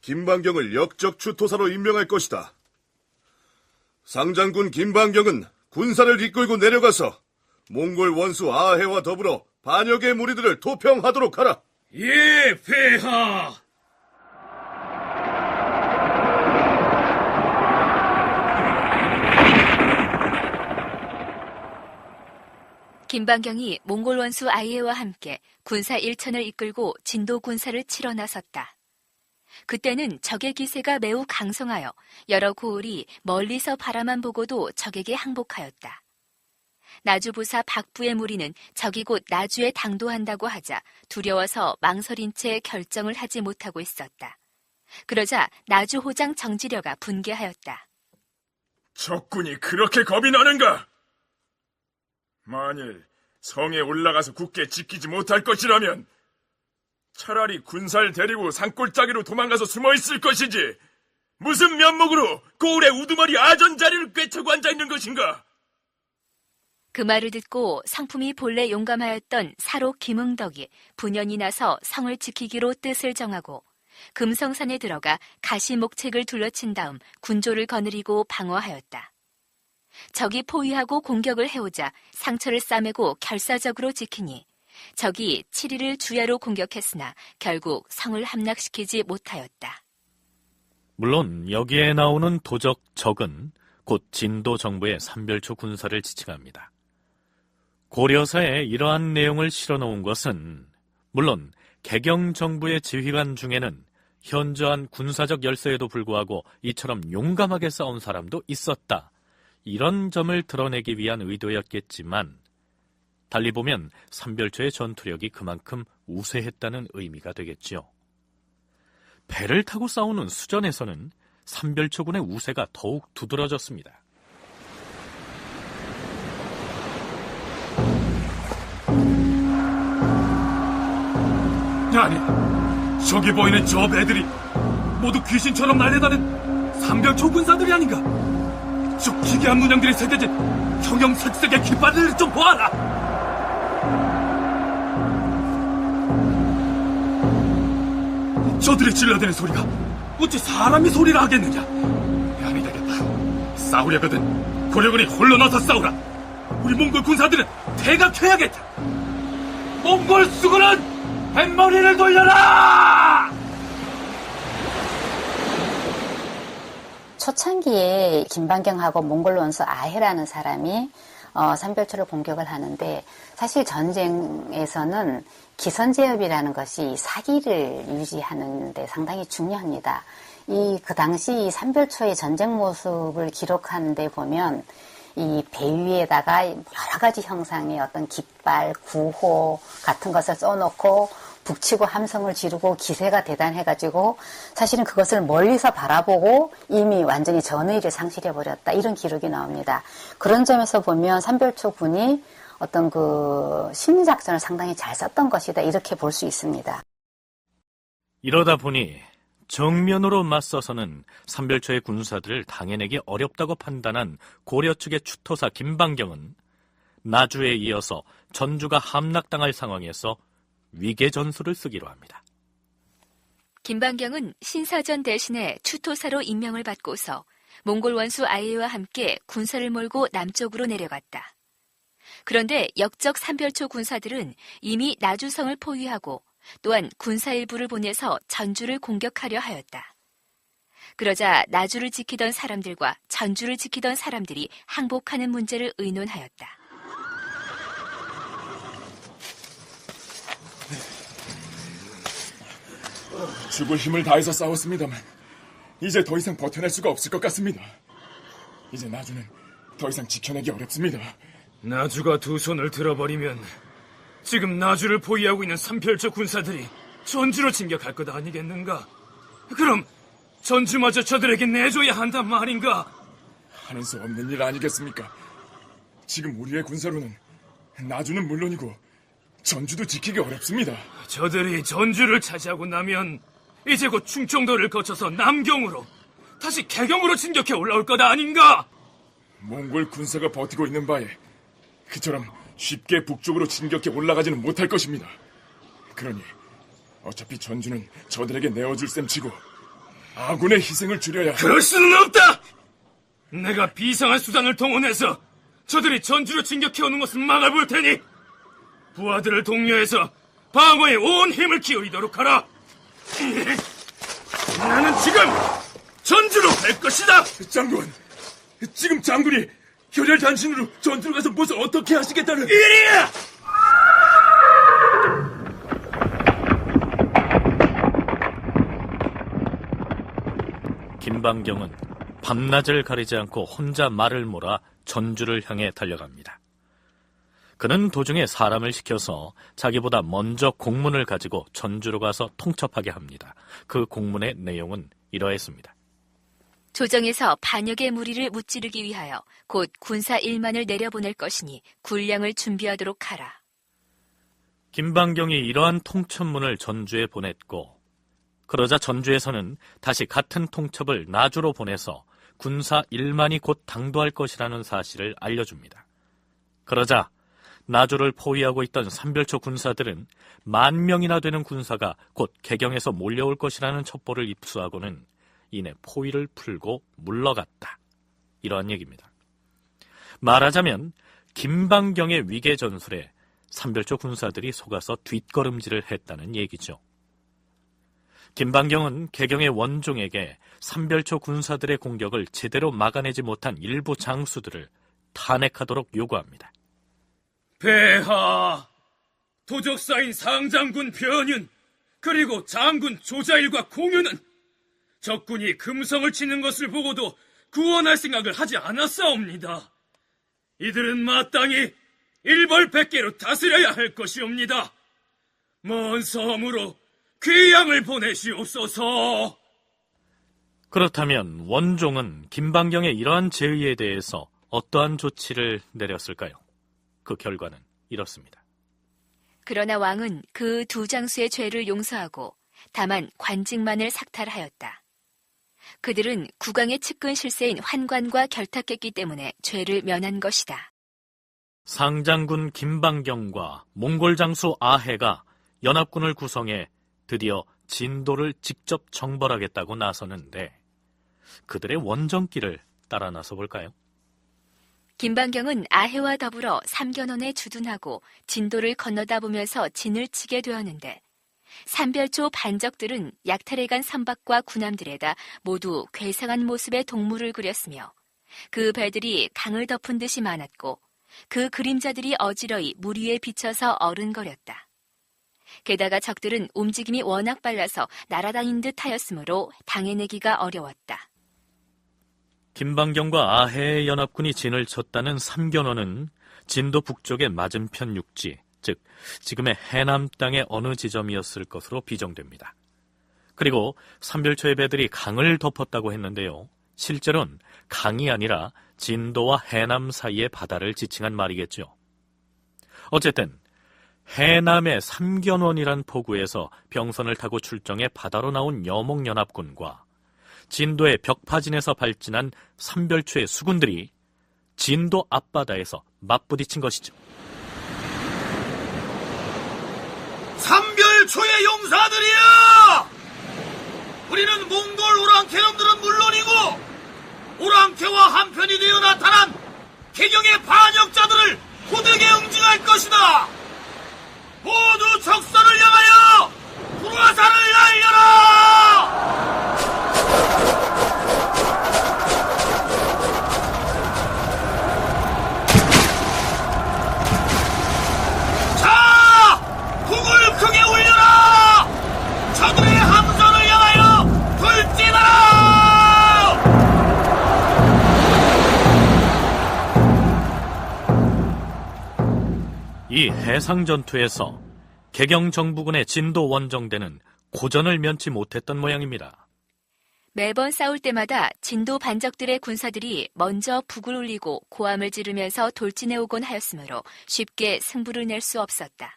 김방경을 역적 추토사로 임명할 것이다. 상장군 김방경은 군사를 이끌고 내려가서 몽골 원수 아해와 더불어 반역의 무리들을 토평하도록 하라. 예, 폐하. 김방경이 몽골 원수 아이에와 함께 군사 1천을 이끌고 진도 군사를 치러 나섰다. 그때는 적의 기세가 매우 강성하여 여러 고을이 멀리서 바라만 보고도 적에게 항복하였다. 나주부사 박부의 무리는 적이 곧 나주에 당도한다고 하자 두려워서 망설인 채 결정을 하지 못하고 있었다. 그러자 나주호장 정지려가 분개하였다. 적군이 그렇게 겁이 나는가? 만일 성에 올라가서 굳게 지키지 못할 것이라면 차라리 군사를 데리고 산골짜기로 도망가서 숨어있을 것이지 무슨 면목으로 고을의 우두머리 아전자리를 꿰차고 앉아있는 것인가? 그 말을 듣고 성품이 본래 용감하였던 사로 김응덕이 분연이 나서 성을 지키기로 뜻을 정하고 금성산에 들어가 가시목책을 둘러친 다음 군조를 거느리고 방어하였다. 적이 포위하고 공격을 해오자 상처를 싸매고 결사적으로 지키니 적이 7일을 주야로 공격했으나 결국 성을 함락시키지 못하였다. 물론 여기에 나오는 도적 적은 곧 진도 정부의 삼별초 군사를 지칭합니다. 고려사에 이러한 내용을 실어놓은 것은 물론 개경 정부의 지휘관 중에는 현저한 군사적 열세에도 불구하고 이처럼 용감하게 싸운 사람도 있었다. 이런 점을 드러내기 위한 의도였겠지만 달리 보면 삼별초의 전투력이 그만큼 우세했다는 의미가 되겠지요. 배를 타고 싸우는 수전에서는 삼별초군의 우세가 더욱 두드러졌습니다. 아니, 저기 보이는 저 배들이 모두 귀신처럼 날려다는 삼별초 군사들이 아닌가? 저 기괴한 문양들이 새겨진 형형색색의 깃발을 좀 보아라! 저들이 질러대는 소리가 어찌 사람이 소리라 하겠느냐? 아니 되겠다. 싸우려거든 고려군이 홀로 나서 싸우라. 우리 몽골 군사들은 퇴각해야겠다. 몽골 수군은 뱃머리를 돌려라! 초창기에 김반경하고 몽골 원수 아해라는 사람이 삼별초를 공격을 하는데 사실 전쟁에서는 기선제압이라는 것이 사기를 유지하는 데 상당히 중요합니다. 그 당시 이 삼별초의 전쟁 모습을 기록하는 데 보면 이 배 위에다가 여러 가지 형상의 어떤 깃발, 구호 같은 것을 써놓고 북치고 함성을 지르고 기세가 대단해가지고 사실은 그것을 멀리서 바라보고 이미 완전히 전의를 상실해버렸다. 이런 기록이 나옵니다. 그런 점에서 보면 삼별초 군이 어떤 그 심리작전을 상당히 잘 썼던 것이다. 이렇게 볼 수 있습니다. 이러다 보니 정면으로 맞서서는 삼별초의 군사들을 당해내기 어렵다고 판단한 고려 측의 추토사 김반경은 나주에 이어서 전주가 함락당할 상황에서 위계전술을 쓰기로 합니다. 김반경은 신사전 대신에 추토사로 임명을 받고서 몽골 원수 아예와 함께 군사를 몰고 남쪽으로 내려갔다. 그런데 역적 삼별초 군사들은 이미 나주성을 포위하고 또한 군사 일부를 보내서 전주를 공격하려 하였다. 그러자 나주를 지키던 사람들과 전주를 지키던 사람들이 항복하는 문제를 의논하였다. 죽을 힘을 다해서 싸웠습니다만 이제 더 이상 버텨낼 수가 없을 것 같습니다. 이제 나주는 더 이상 지켜내기 어렵습니다. 나주가 두 손을 들어버리면 지금 나주를 포위하고 있는 삼별초 군사들이 전주로 진격할 것 아니겠는가? 그럼 전주마저 저들에게 내줘야 한단 말인가? 하는 수 없는 일 아니겠습니까? 지금 우리의 군사로는 나주는 물론이고 전주도 지키기 어렵습니다. 저들이 전주를 차지하고 나면 이제 곧 충청도를 거쳐서 남경으로 다시 개경으로 진격해 올라올 것 아닌가? 몽골 군사가 버티고 있는 바에 그처럼 쉽게 북쪽으로 진격해 올라가지는 못할 것입니다. 그러니 어차피 전주는 저들에게 내어줄 셈치고 아군의 희생을 줄여야... 그럴 수는 없다! 내가 비상한 수단을 동원해서 저들이 전주로 진격해오는 것을 막아볼 테니 부하들을 독려해서 방어에 온 힘을 기울이도록 하라. 나는 지금 전주로 갈 것이다. 장군, 지금 장군이 혈혈단신으로 전투로 가서 무엇을 어떻게 하시겠다는... 이리야! 김반경은 밤낮을 가리지 않고 혼자 말을 몰아 전주를 향해 달려갑니다. 그는 도중에 사람을 시켜서 자기보다 먼저 공문을 가지고 전주로 가서 통첩하게 합니다. 그 공문의 내용은 이러했습니다. 조정에서 반역의 무리를 무찌르기 위하여 곧 군사 1만을 내려보낼 것이니 군량을 준비하도록 하라. 김반경이 이러한 통첩문을 전주에 보냈고 그러자 전주에서는 다시 같은 통첩을 나주로 보내서 군사 1만이 곧 당도할 것이라는 사실을 알려줍니다. 그러자 나주를 포위하고 있던 삼별초 군사들은 10,000명이나 되는 군사가 곧 개경에서 몰려올 것이라는 첩보를 입수하고는 이내 포위를 풀고 물러갔다. 이러한 얘기입니다. 말하자면 김방경의 위계 전술에 삼별초 군사들이 속아서 뒷걸음질을 했다는 얘기죠. 김방경은 개경의 원종에게 삼별초 군사들의 공격을 제대로 막아내지 못한 일부 장수들을 탄핵하도록 요구합니다. 폐하, 도적사인 상장군 변윤, 그리고 장군 조자일과 공유는 적군이 금성을 치는 것을 보고도 구원할 생각을 하지 않았사옵니다. 이들은 마땅히 일벌백계로 다스려야 할 것이옵니다. 먼 섬으로 귀양을 보내시옵소서. 그렇다면 원종은 김방경의 이러한 제의에 대해서 어떠한 조치를 내렸을까요? 그 결과는 이렇습니다. 그러나 왕은 그 두 장수의 죄를 용서하고 다만 관직만을 삭탈하였다. 그들은 국왕의 측근 실세인 환관과 결탁했기 때문에 죄를 면한 것이다. 상장군 김방경과 몽골 장수 아해가 연합군을 구성해 드디어 진도를 직접 정벌하겠다고 나서는데 그들의 원정길을 따라 나서 볼까요? 김방경은 아해와 더불어 삼견원에 주둔하고 진도를 건너다 보면서 진을 치게 되었는데 삼별초 반적들은 약탈해 간 선박과 군함들에다 모두 괴상한 모습의 동물을 그렸으며 그 배들이 강을 덮은 듯이 많았고 그 그림자들이 어지러이 물 위에 비쳐서 어른거렸다. 게다가 적들은 움직임이 워낙 빨라서 날아다닌 듯 하였으므로 당해내기가 어려웠다. 김방경과 아해의 연합군이 진을 쳤다는 삼견원은 진도 북쪽의 맞은편 육지, 즉 지금의 해남 땅의 어느 지점이었을 것으로 비정됩니다. 그리고 삼별초의 배들이 강을 덮었다고 했는데요. 실제로는 강이 아니라 진도와 해남 사이의 바다를 지칭한 말이겠죠. 어쨌든 해남의 삼견원이란 포구에서 병선을 타고 출정해 바다로 나온 여몽연합군과 진도의 벽파진에서 발진한 삼별초의 수군들이 진도 앞바다에서 맞부딪힌 것이죠. 삼별초의 용사들이여! 우리는 몽골 오랑캐놈들은 물론이고 오랑캐와 한편이 되어 나타난 개경의 반역자들을 고되게 응징할 것이다. 모두 적선을 향하여 불화살을 날려라! 자! 북을 크게 울려라! 저들의 함선을 향하여 돌진하라! 이 해상전투에서 개경 정부군의 진도 원정대는 고전을 면치 못했던 모양입니다. 매번 싸울 때마다 진도 반적들의 군사들이 먼저 북을 울리고 고함을 지르면서 돌진해오곤 하였으므로 쉽게 승부를 낼 수 없었다.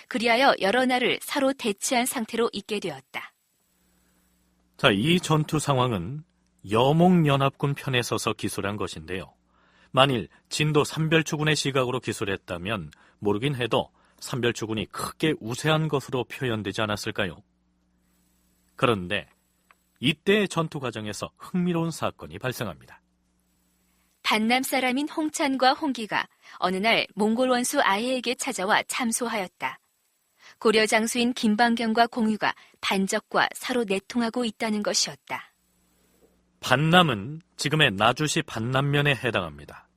그리하여 여러 날을 서로 대치한 상태로 있게 되었다. 자, 이 전투 상황은 여몽연합군 편에 서서 기술한 것인데요. 만일 진도 삼별초군의 시각으로 기술했다면 모르긴 해도 삼별초군이 크게 우세한 것으로 표현되지 않았을까요? 그런데 이때의 전투 과정에서 흥미로운 사건이 발생합니다. 반남 사람인 홍찬과 홍기가 어느 날 몽골 원수 아해에게 찾아와 참소하였다. 고려 장수인 김방경과 공유가 반적과 서로 내통하고 있다는 것이었다. 반남은 지금의 나주시 반남면에 해당합니다.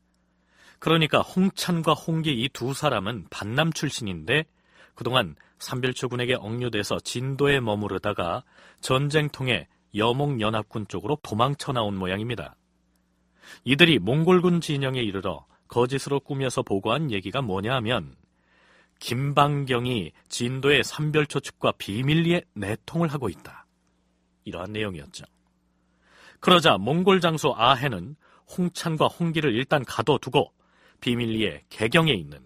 그러니까 홍찬과 홍기 이 두 사람은 반남 출신인데 그동안 삼별초군에게 억류돼서 진도에 머무르다가 전쟁통에 여몽연합군 쪽으로 도망쳐 나온 모양입니다. 이들이 몽골군 진영에 이르러 거짓으로 꾸며서 보고한 얘기가 뭐냐 하면 김방경이 진도의 삼별초 측과 비밀리에 내통을 하고 있다. 이러한 내용이었죠. 그러자 몽골 장수 아해는 홍찬과 홍기를 일단 가둬두고 비밀리에 개경에 있는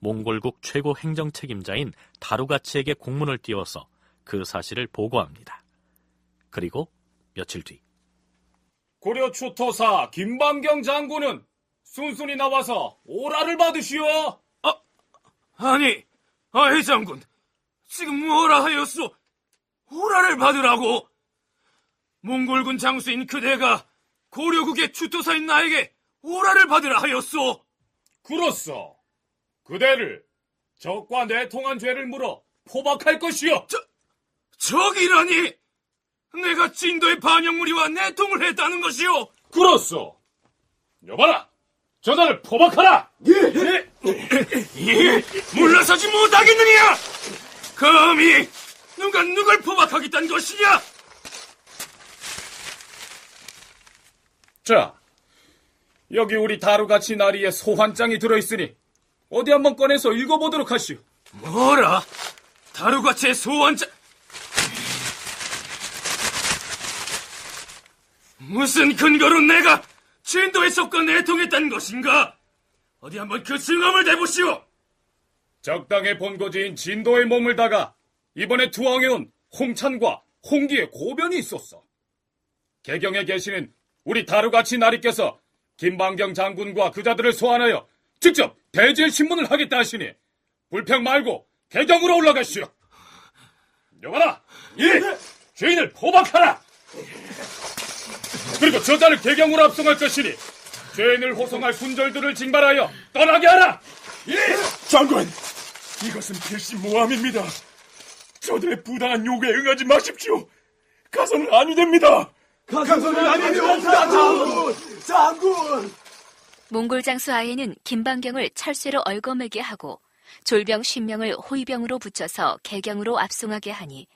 몽골국 최고 행정 책임자인 다루가치에게 공문을 띄워서 그 사실을 보고합니다. 그리고 며칠 뒤 고려 추토사 김방경 장군은 순순히 나와서 오라를 받으시오. 아니, 아해 장군, 지금 뭐라 하였소? 호라를 받으라고? 몽골군 장수인 그대가 고려국의 주토사인 나에게 호라를 받으라 하였소? 그렇소. 그대를 적과 내통한 죄를 물어 포박할 것이요. 적이라니? 내가 진도의 반역무리와 내통을 했다는 것이오? 그렇소. 여봐라, 저자를 포박하라. 예, 물러서지 못하겠느냐? 감히 누가 누굴 포박하겠다는 것이냐? 자, 여기 우리 다루가치 나리에 소환장이 들어있으니 어디 한번 꺼내서 읽어보도록 하시오. 뭐라? 다루가치의 소환장? 무슨 근거로 내가 진도의 적과 내통했다는 것인가? 어디 한번 그 증언을 내보시오. 적당의 본거지인 진도에 머물다가 이번에 투항해온 홍찬과 홍기의 고변이 있었어. 개경에 계시는 우리 다루가치 나리께서 김방경 장군과 그자들을 소환하여 직접 대질 신문을 하겠다 하시니 불평 말고 개경으로 올라가시오. 여봐라, 죄인을 포박하라. 그리고 저자를 개경으로 압송할 것이니 죄인을 호송할 군졸들을 징발하여 떠나게 하라. 장군, 이것은 필시 모함입니다. 저들의 부당한 요구에 응하지 마십시오. 가서는 아니 됩니다. 가서는 아니 됩니다, 장군. 몽골 장수 아해는 김방경을 철쇠로 얽어매게 하고 졸병 50명을 호위병으로 붙여서 개경으로 압송하게 하니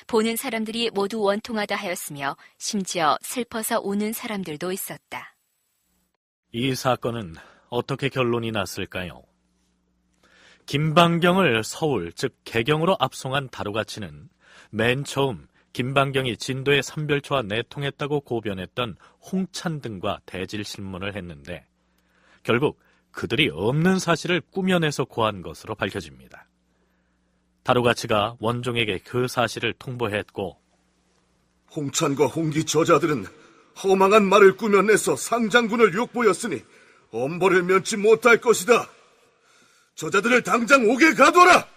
보는 사람들이 모두 원통하다 하였으며 심지어 슬퍼서 우는 사람들도 있었다. 이 사건은 어떻게 결론이 났을까요? 김방경을 서울, 즉 개경으로 압송한 다루가치는 맨 처음 김방경이 진도의 삼별초와 내통했다고 고변했던 홍찬 등과 대질 신문을 했는데 결국 그들이 없는 사실을 꾸며내서 고한 것으로 밝혀집니다. 다루가치가 원종에게 그 사실을 통보했고 홍찬과 홍기 저자들은 허망한 말을 꾸며내서 상장군을 욕보였으니 엄벌을 면치 못할 것이다. 저자들을 당장 옥에 가둬라.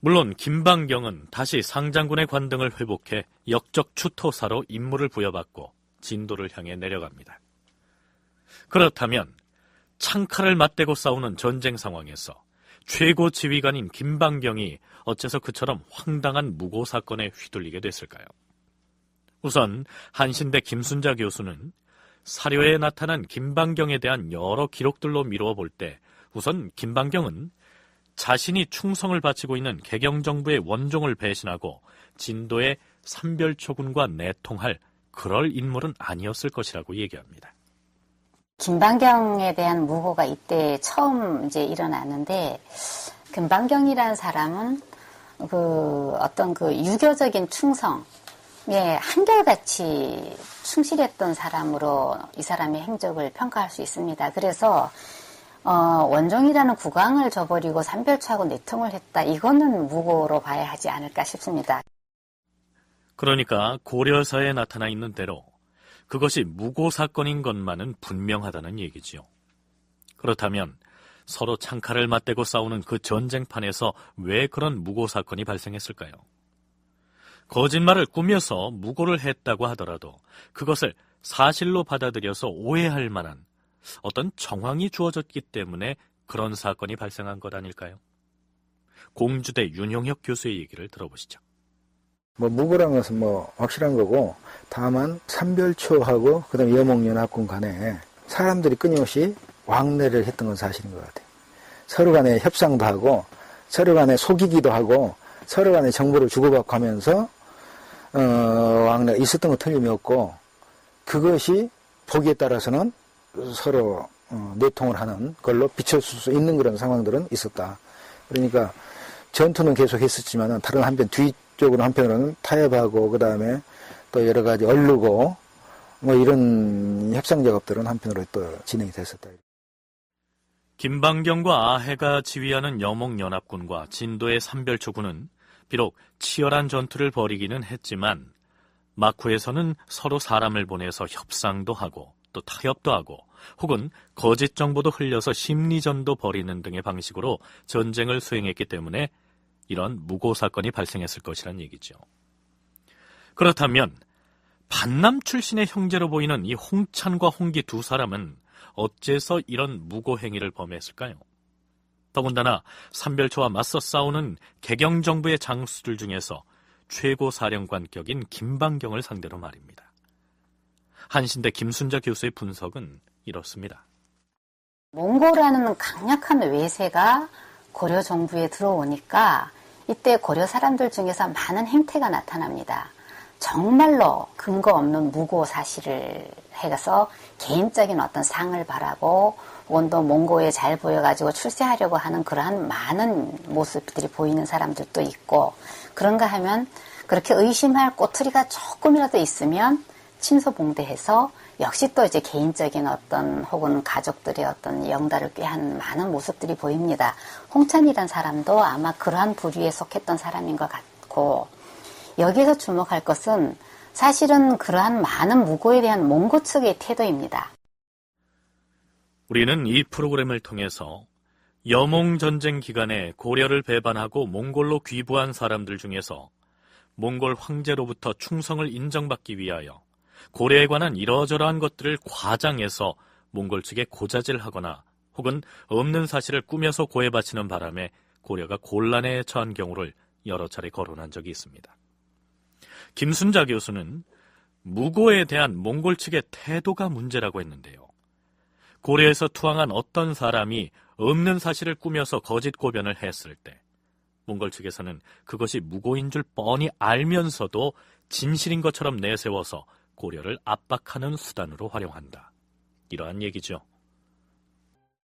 물론 김방경은 다시 상장군의 관등을 회복해 역적 추토사로 임무를 부여받고 진도를 향해 내려갑니다. 그렇다면 창칼을 맞대고 싸우는 전쟁 상황에서 최고 지휘관인 김방경이 어째서 그처럼 황당한 무고 사건에 휘둘리게 됐을까요? 우선 한신대 김순자 교수는 사료에 나타난 김방경에 대한 여러 기록들로 미루어 볼 때 우선 김방경은 자신이 충성을 바치고 있는 개경정부의 원종을 배신하고 진도의 삼별초군과 내통할 그럴 인물은 아니었을 것이라고 얘기합니다. 김방경에 대한 무고가 이때 처음 이제 일어나는데, 김방경이라는 사람은 어떤 유교적인 충성에 한결같이 충실했던 사람으로 이 사람의 행적을 평가할 수 있습니다. 그래서 원종이라는 국왕을 저버리고 삼별초하고 내통을 했다. 이거는 무고로 봐야 하지 않을까 싶습니다. 그러니까 고려사에 나타나 있는 대로 그것이 무고 사건인 것만은 분명하다는 얘기지요. 그렇다면 서로 창칼을 맞대고 싸우는 그 전쟁판에서 왜 그런 무고 사건이 발생했을까요? 거짓말을 꾸며서 무고를 했다고 하더라도 그것을 사실로 받아들여서 오해할 만한 어떤 정황이 주어졌기 때문에 그런 사건이 발생한 것 아닐까요? 공주대 윤용혁 교수의 얘기를 들어보시죠. 무고란 것은 확실한 거고, 다만 삼별초하고 그다음에 여몽연합군 간에 사람들이 끊임없이 왕래를 했던 건 사실인 것 같아요. 서로 간에 협상도 하고 서로 간에 속이기도 하고 서로 간에 정보를 주고받고 하면서 왕래가 있었던 건 틀림이 없고, 그것이 보기에 따라서는 서로 내통을 하는 걸로 비춰줄 수 있는 그런 상황들은 있었다. 그러니까 전투는 계속 했었지만 다른 한편 뒤쪽으로 한편으로는 타협하고 그다음에 또 여러 가지 얼르고 이런 협상 작업들은 한편으로 또 진행이 됐었다. 김방경과 아해가 지휘하는 여몽연합군과 진도의 삼별초군은 비록 치열한 전투를 벌이기는 했지만 막후에서는 서로 사람을 보내서 협상도 하고 또 타협도 하고 혹은 거짓 정보도 흘려서 심리전도 벌이는 등의 방식으로 전쟁을 수행했기 때문에 이런 무고 사건이 발생했을 것이란 얘기죠. 그렇다면 반남 출신의 형제로 보이는 이 홍찬과 홍기 두 사람은 어째서 이런 무고 행위를 범했을까요? 더군다나 삼별초와 맞서 싸우는 개경정부의 장수들 중에서 최고 사령관격인 김방경을 상대로 말입니다. 한신대 김순자 교수의 분석은 이렇습니다. 몽고라는 강력한 외세가 고려 정부에 들어오니까 이때 고려 사람들 중에서 많은 행태가 나타납니다. 정말로 근거 없는 무고 사실을 해서 개인적인 어떤 상을 바라고 혹은 또 몽고에 잘 보여가지고 출세하려고 하는 그러한 많은 모습들이 보이는 사람들도 있고, 그런가 하면 그렇게 의심할 꼬투리가 조금이라도 있으면 침소봉대해서 역시 또 이제 개인적인 어떤 혹은 가족들의 어떤 영달을 꾀하는 많은 모습들이 보입니다. 홍찬이란 사람도 아마 그러한 부류에 속했던 사람인 것 같고, 여기에서 주목할 것은 사실은 그러한 많은 무고에 대한 몽고 측의 태도입니다. 우리는 이 프로그램을 통해서 여몽 전쟁 기간에 고려를 배반하고 몽골로 귀부한 사람들 중에서 몽골 황제로부터 충성을 인정받기 위하여 고려에 관한 이러저러한 것들을 과장해서 몽골 측에 고자질하거나 혹은 없는 사실을 꾸며서 고해 바치는 바람에 고려가 곤란에 처한 경우를 여러 차례 거론한 적이 있습니다. 김순자 교수는 무고에 대한 몽골 측의 태도가 문제라고 했는데요. 고려에서 투항한 어떤 사람이 없는 사실을 꾸며서 거짓 고변을 했을 때 몽골 측에서는 그것이 무고인 줄 뻔히 알면서도 진실인 것처럼 내세워서 고려를 압박하는 수단으로 활용한다. 이러한 얘기죠.